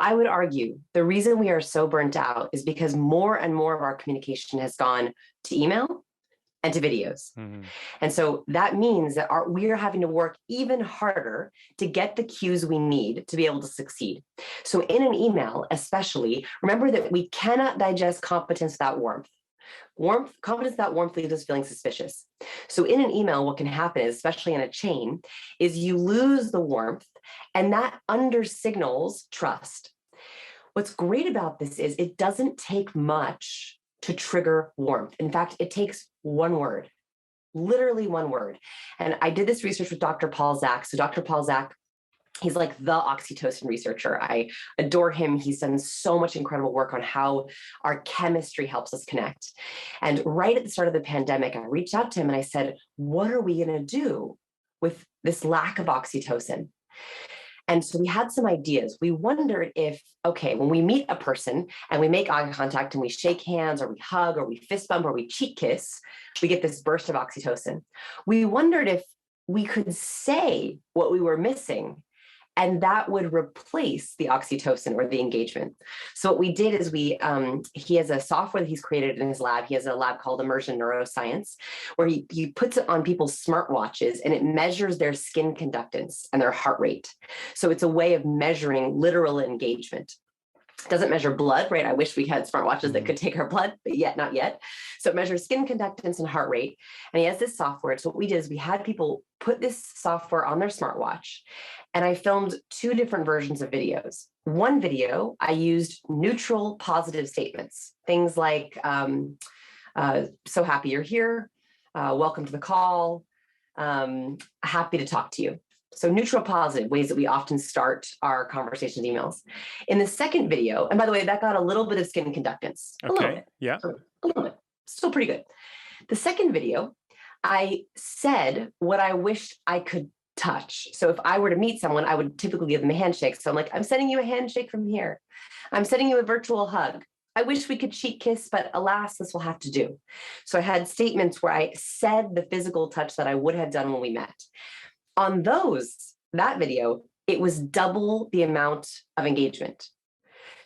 I would argue the reason we are so burnt out is because more and more of our communication has gone to email and to videos. Mm-hmm. And so that means that we are having to work even harder to get the cues we need to be able to succeed. So in an email, especially, remember that we cannot digest competence without warmth. Competence without warmth leaves us feeling suspicious. So in an email, what can happen is, especially in a chain, is you lose the warmth, and that under-signals trust. What's great about this is it doesn't take much to trigger warmth. In fact, it takes one word, literally one word. And I did this research with Dr. Paul Zak. So Dr. Paul Zak, he's like the oxytocin researcher. I adore him. He's done so much incredible work on how our chemistry helps us connect. And right at the start of the pandemic, I reached out to him and I said, what are we going to do with this lack of oxytocin? And so we had some ideas. We wondered if, okay, when we meet a person and we make eye contact and we shake hands or we hug or we fist bump or we cheek kiss, we get this burst of oxytocin. We wondered if we could say what we were missing, and that would replace the oxytocin or the engagement. So what we did is he has a software that he's created in his lab. He has a lab called Immersion Neuroscience, where he puts it on people's smartwatches and it measures their skin conductance and their heart rate. So it's a way of measuring literal engagement. It doesn't measure blood, right? I wish we had smartwatches that could take our blood, but not yet. So it measures skin conductance and heart rate. And he has this software. So what we did is we had people put this software on their smartwatch. And I filmed 2 different versions of videos. One video, I used neutral positive statements. Things like, so happy you're here. Welcome to the call. Happy to talk to you. So neutral positive, ways that we often start our conversations emails. In the second video, and by the way, that got a little bit of skin conductance. Okay. A little bit. Yeah. A little bit. Still pretty good. The second video, I said what I wished I could touch. So if I were to meet someone, I would typically give them a handshake. So I'm like, I'm sending you a handshake from here. I'm sending you a virtual hug. I wish we could cheek kiss, but alas, this will have to do. So I had statements where I said the physical touch that I would have done when we met. On that video, it was double the amount of engagement.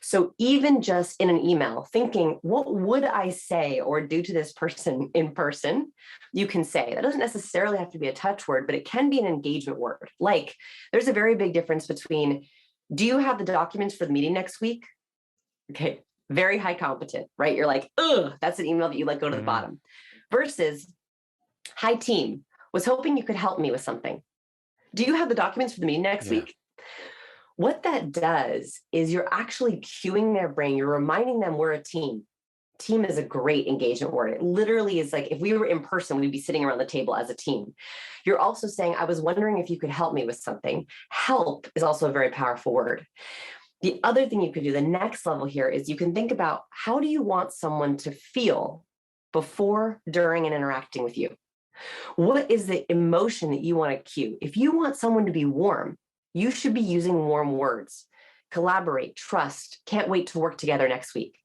So even just in an email, thinking, what would I say or do to this person in person? You can say. That doesn't necessarily have to be a touch word, but it can be an engagement word. Like, there's a very big difference between, do you have the documents for the meeting next week? Okay, very high competent, right? You're like, ugh, that's an email that you let go to the bottom. Versus, hi team, was hoping you could help me with something. Do you have the documents for the meeting next week? What that does is you're actually cueing their brain. You're reminding them we're a team. Team is a great engagement word. It literally is like, if we were in person, we'd be sitting around the table as a team. You're also saying, I was wondering if you could help me with something. Help is also a very powerful word. The other thing you could do, the next level here, is you can think about, how do you want someone to feel before, during, and interacting with you? What is the emotion that you want to cue? If you want someone to be warm, you should be using warm words. Collaborate, trust, can't wait to work together next week.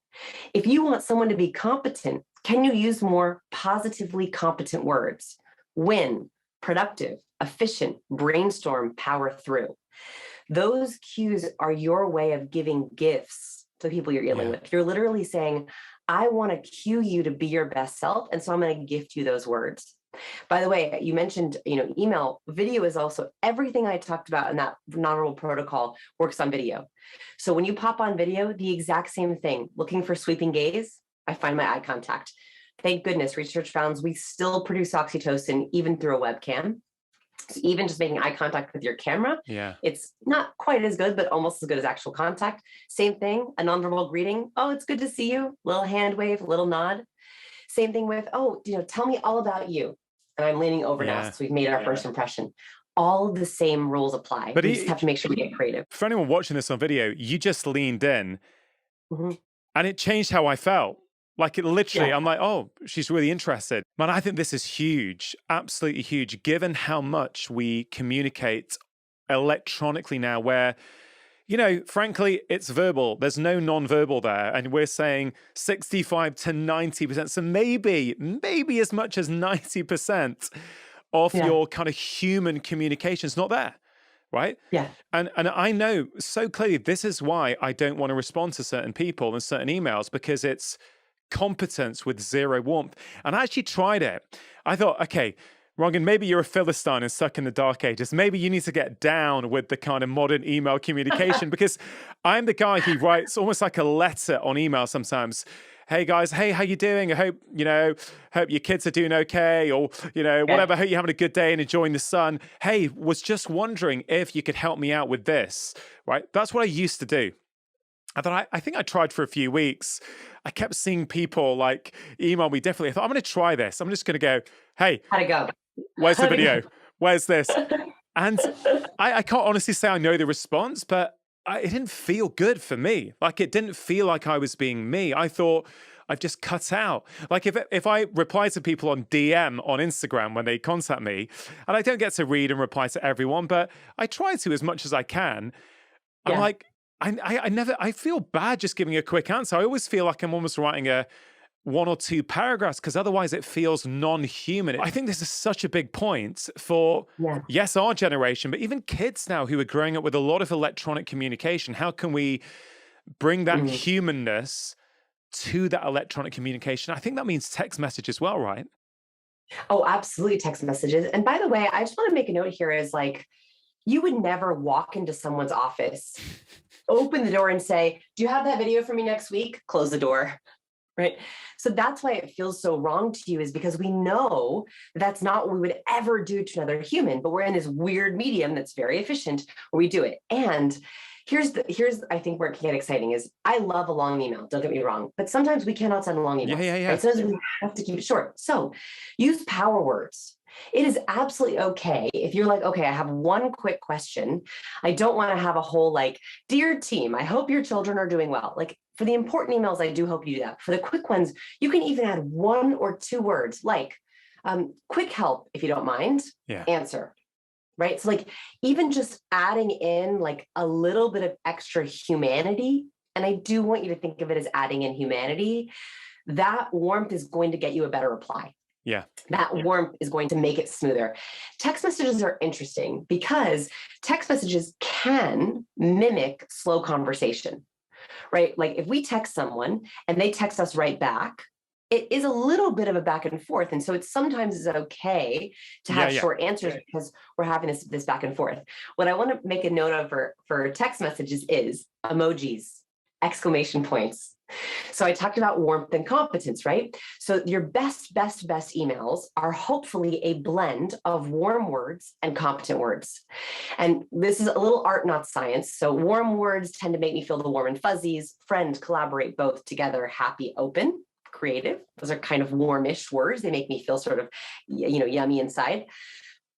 If you want someone to be competent, can you use more positively competent words? Win, productive, efficient, brainstorm, power through. Those cues are your way of giving gifts to the people you're dealing with. You're literally saying, I want to cue you to be your best self, and so I'm going to gift you those words. By the way, you mentioned, email. Video is also everything I talked about in that nonverbal protocol works on video. So when you pop on video, the exact same thing. Looking for sweeping gaze, I find my eye contact. Thank goodness research found we still produce oxytocin even through a webcam. So even just making eye contact with your camera, it's not quite as good, but almost as good as actual contact. Same thing, a nonverbal greeting. Oh, it's good to see you. Little hand wave, little nod. Same thing with, tell me all about you. And I'm leaning over now, so we've made our first impression. All of the same rules apply. But we just have to make sure we get creative. For anyone watching this on video, you just leaned in and it changed how I felt. Like, it literally, I'm like, oh, she's really interested. Man, I think this is huge, absolutely huge, given how much we communicate electronically now, where, frankly, it's verbal. There's no non-verbal there. And we're saying 65 to 90%. So maybe as much as 90% of your kind of human communication is not there. right? Yeah. And I know so clearly this is why I don't want to respond to certain people and certain emails, because it's competence with zero warmth. And I actually tried it. I thought, okay, Rongan, maybe you're a Philistine and stuck in the dark ages. Maybe you need to get down with the kind of modern email communication, because I'm the guy who writes almost like a letter on email sometimes. Hey guys, hey, how you doing? I hope, hope your kids are doing okay, or, whatever. I hope you're having a good day and enjoying the sun. Hey, was just wondering if you could help me out with this, right? That's what I used to do. I thought, I think I tried for a few weeks. I kept seeing people like email me differently. I thought, I'm going to try this. I'm just going to go, hey, how'd it go? Where's the video? Where's this? And I can't honestly say I know the response, but it didn't feel good for me. Like, it didn't feel like I was being me. I thought I've just cut out. Like, if I reply to people on DM on Instagram when they contact me, and I don't get to read and reply to everyone, but I try to as much as I can. I'm like, I feel bad just giving a quick answer. I always feel like I'm almost writing a 1 or 2 paragraphs, because otherwise it feels non-human. I think this is such a big point for, yes, our generation, but even kids now who are growing up with a lot of electronic communication. How can we bring that humanness to that electronic communication? I think that means text message as well, right? Oh, absolutely, text messages. And by the way, I just want to make a note here is like, you would never walk into someone's office, open the door and say, do you have that video for me next week? Close the door. Right. So that's why it feels so wrong to you, is because we know that's not what we would ever do to another human, but we're in this weird medium that's very efficient where we do it. And here's I think where it can get exciting is, I love a long email, don't get me wrong, but sometimes we cannot send long emails. Yeah. Right? Sometimes we have to keep it short. So use power words. It is absolutely okay if you're like, okay, I have one quick question. I don't want to have a whole like, dear team, I hope your children are doing well. Like, for the important emails, I do hope you do that. For the quick ones, you can even add 1 or 2 words like, quick help, if you don't mind, answer. Right. So like, even just adding in like a little bit of extra humanity, and I do want you to think of it as adding in humanity, that warmth is going to get you a better reply. That warmth is going to make it smoother. Text messages are interesting because text messages can mimic slow conversation, right? Like, if we text someone and they text us right back, it is a little bit of a back and forth. And so it's sometimes okay to have short answers because we're having this back and forth. What I want to make a note of for text messages is emojis, exclamation points. So I talked about warmth and competence, right? So your best emails are hopefully a blend of warm words and competent words. And this is a little art, not science. So warm words tend to make me feel the warm and fuzzies. Friend, collaborate, both, together, happy, open, creative. Those are kind of warmish words. They make me feel sort of, yummy inside.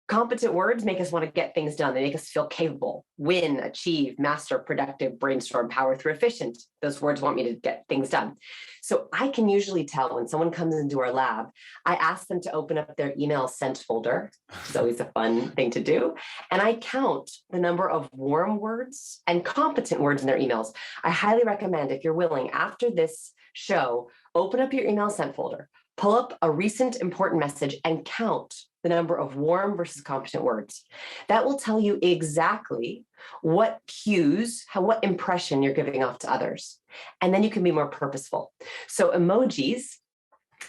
Competent words make us want to get things done. They make us feel capable, win, achieve, master, productive, brainstorm, power through, efficient. Those words want me to get things done. So I can usually tell when someone comes into our lab, I ask them to open up their email sent folder, which is always a fun thing to do. And I count the number of warm words and competent words in their emails. I highly recommend, if you're willing, after this show, open up your email sent folder, pull up a recent important message and count the number of warm versus competent words. That will tell you exactly what cues, what impression you're giving off to others. And then you can be more purposeful. So emojis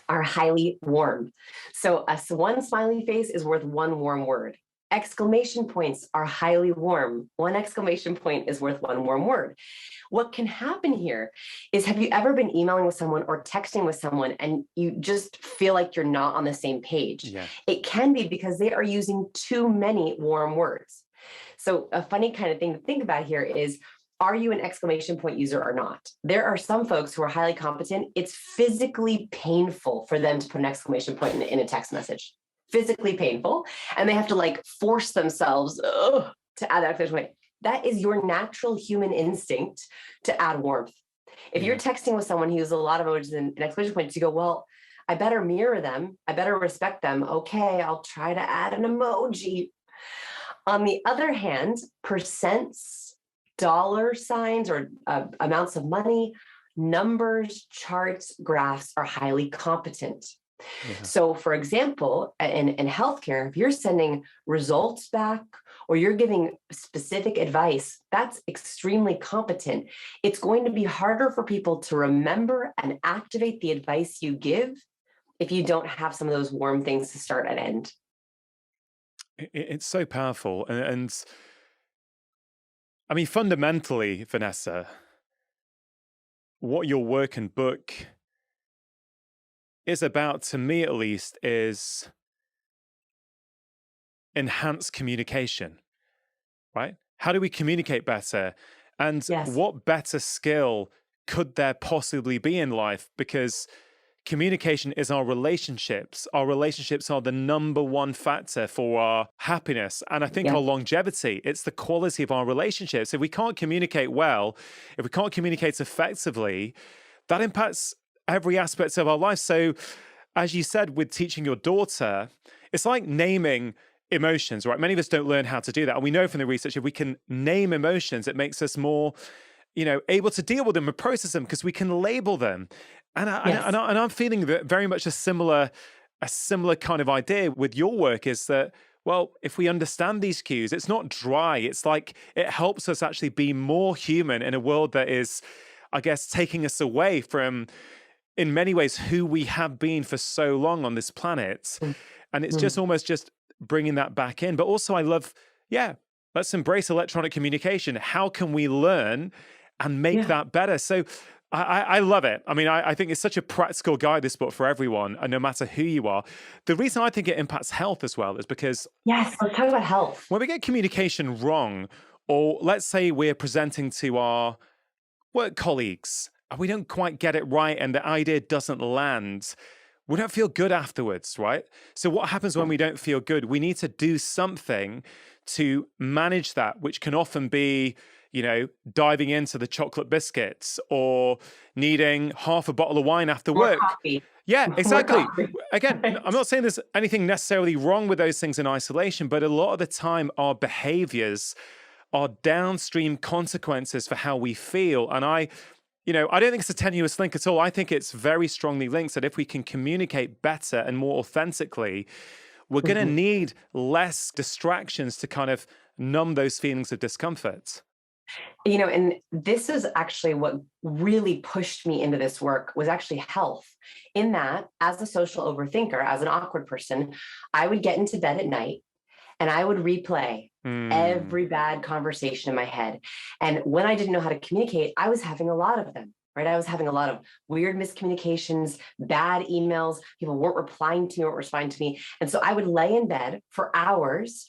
are highly warm. So one smiley face is worth 1 warm word. Exclamation points are highly warm. 1 exclamation point is worth 1 warm word. What can happen here is, have you ever been emailing with someone or texting with someone and you just feel like you're not on the same page? It can be because they are using too many warm words. So a funny kind of thing to think about here is, are you an exclamation point user or not? There are some folks who are highly competent. It's physically painful for them to put an exclamation point in a text message. Physically painful. And they have to like force themselves to add that exclamation point. That is your natural human instinct to add warmth. If you're texting with someone who uses a lot of emojis and exclamation points, you go, well, I better mirror them. I better respect them. Okay, I'll try to add an emoji. On the other hand, percents, dollar signs, or amounts of money, numbers, charts, graphs are highly competent. So for example, in healthcare, if you're sending results back or you're giving specific advice, that's extremely competent. It's going to be harder for people to remember and activate the advice you give if you don't have some of those warm things to start and end. It's so powerful. And I mean, fundamentally, Vanessa, what your work and book is about, to me at least, is enhanced communication, right? How do we communicate better? And Yes. what better skill could there possibly be in life? Because communication is our relationships. Our relationships are the number one factor for our happiness. And I think our longevity, it's the quality of our relationships. If we can't communicate well, if we can't communicate effectively, that impacts every aspect of our life. So as you said, with teaching your daughter, it's like naming emotions, right? Many of us don't learn how to do that. And we know from the research, if we can name emotions, it makes us more, able to deal with them and process them because we can label them. And I'm feeling that very much a similar kind of idea with your work is that, well, if we understand these cues, it's not dry. It's like it helps us actually be more human in a world that is, I guess, taking us away from, in many ways, who we have been for so long on this planet. And it's just almost just bringing that back in. But also I love, let's embrace electronic communication. How can we learn and make that better? So I love it. I mean, I think it's such a practical guide, this book, for everyone, and no matter who you are. The reason I think it impacts health as well is because... Yes, let's talk about health. When we get communication wrong, or let's say we're presenting to our work colleagues, and we don't quite get it right, and the idea doesn't land, we don't feel good afterwards, right? So what happens when we don't feel good? We need to do something to manage that, which can often be, diving into the chocolate biscuits or needing half a bottle of wine after work. Coffee. Yeah, exactly. Again, I'm not saying there's anything necessarily wrong with those things in isolation, but a lot of the time our behaviors are downstream consequences for how we feel. And I don't think it's a tenuous link at all. I think it's very strongly linked that if we can communicate better and more authentically, we're going to need less distractions to kind of numb those feelings of discomfort. And this is actually what really pushed me into this work was actually health. In that, as a social overthinker, as an awkward person, I would get into bed at night and I would replay every bad conversation in my head. And when I didn't know how to communicate, I was having a lot of them, right? I was having a lot of weird miscommunications, bad emails. People weren't replying to me, weren't responding to me. And so I would lay in bed for hours,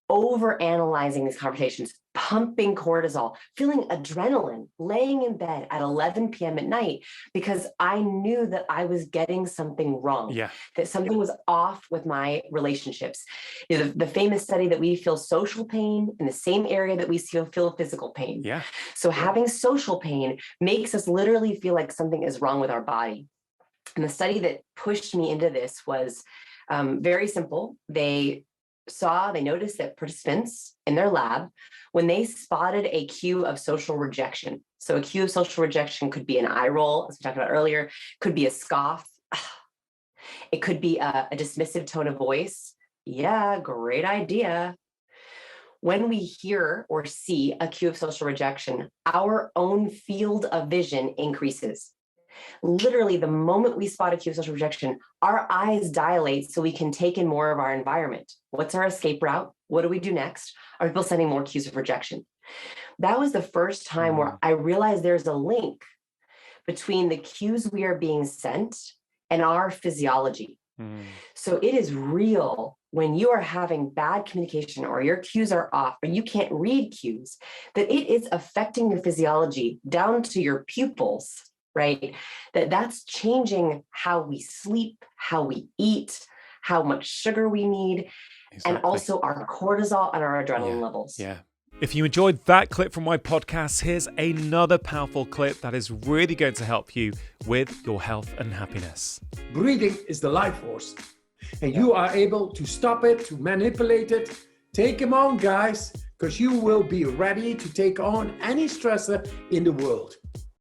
over analyzing these conversations, pumping cortisol, feeling adrenaline, laying in bed at 11 p.m. at night, because I knew that I was getting something wrong, that something was off with my relationships. The famous study that we feel social pain in the same area that we feel physical pain. So having social pain makes us literally feel like something is wrong with our body. And the study that pushed me into this was very simple. They noticed that participants in their lab, when they spotted a cue of social rejection, so a cue of social rejection could be an eye roll, as we talked about earlier, could be a scoff, it could be a dismissive tone of voice. Yeah, great idea. When we hear or see a cue of social rejection, our own field of vision increases. Literally, the moment we spot a cue of social rejection, our eyes dilate so we can take in more of our environment. What's our escape route? What do we do next? Are people sending more cues of rejection? That was the first time where I realized there's a link between the cues we are being sent and our physiology. So it is real when you are having bad communication or your cues are off or you can't read cues, that it is affecting your physiology down to your pupils. Right? That's changing how we sleep, how we eat, how much sugar we need, and also our cortisol and our adrenaline levels. If you enjoyed that clip from my podcast, here's another powerful clip that is really going to help you with your health and happiness. Breathing is the life force, and you are able to stop it, to manipulate it. Take them on, guys, because you will be ready to take on any stressor in the world.